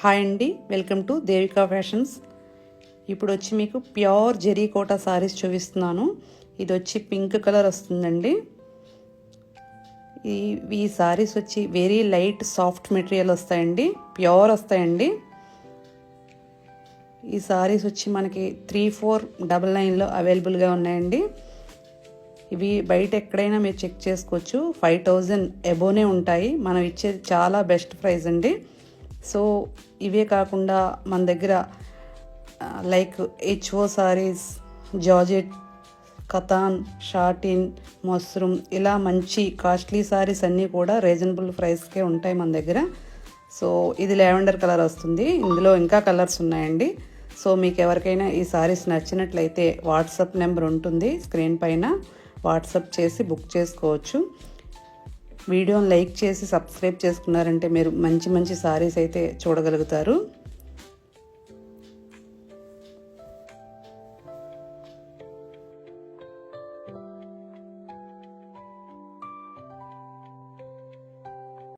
Hi అండి, welcome to Devika fashions. ఇప్పుడు వచ్చి మీకు ప్యూర్ జెరీ కోటా సారీస్ చూపిస్తున్నాను. ఇది వచ్చి పింక్ కలర్ వస్తుందండి. ఈ సారీస్ వచ్చి వెరీ లైట్ సాఫ్ట్ మెటీరియల్ వస్తాయండి, ప్యూర్ వస్తాయండి. ఈ సారీస్ వచ్చి మనకి 3499లో అవైలబుల్గా ఉన్నాయండి. ఇవి బయట ఎక్కడైనా మీరు చెక్ చేసుకోవచ్చు, 5000 అబోనే ఉంటాయి. మనం ఇచ్చేది చాలా బెస్ట్ ప్రైస్ అండి. సో ఇవే కాకుండా మన దగ్గర like HO saris, georgette, katan, satin, mushroom ఇలా మంచి కాస్ట్లీ సారీస్ అన్నీ కూడా రీజనబుల్ ప్రైస్కే ఉంటాయి మన దగ్గర. సో ఇది లావెండర్ కలర్ వస్తుంది, ఇందులో ఇంకా కలర్స్ ఉన్నాయండి. సో మీకు ఎవరికైనా ఈ సారీస్ నచ్చినట్లయితే వాట్సాప్ నెంబర్ ఉంటుంది స్క్రీన్ పైన, వాట్సాప్ చేసి బుక్ చేసుకోవచ్చు. వీడియోని లైక్ చేసి సబ్స్క్రైబ్ చేసుకున్నారంటే మీరు మంచి మంచి సారీస్ అయితే చూడగలుగుతారు.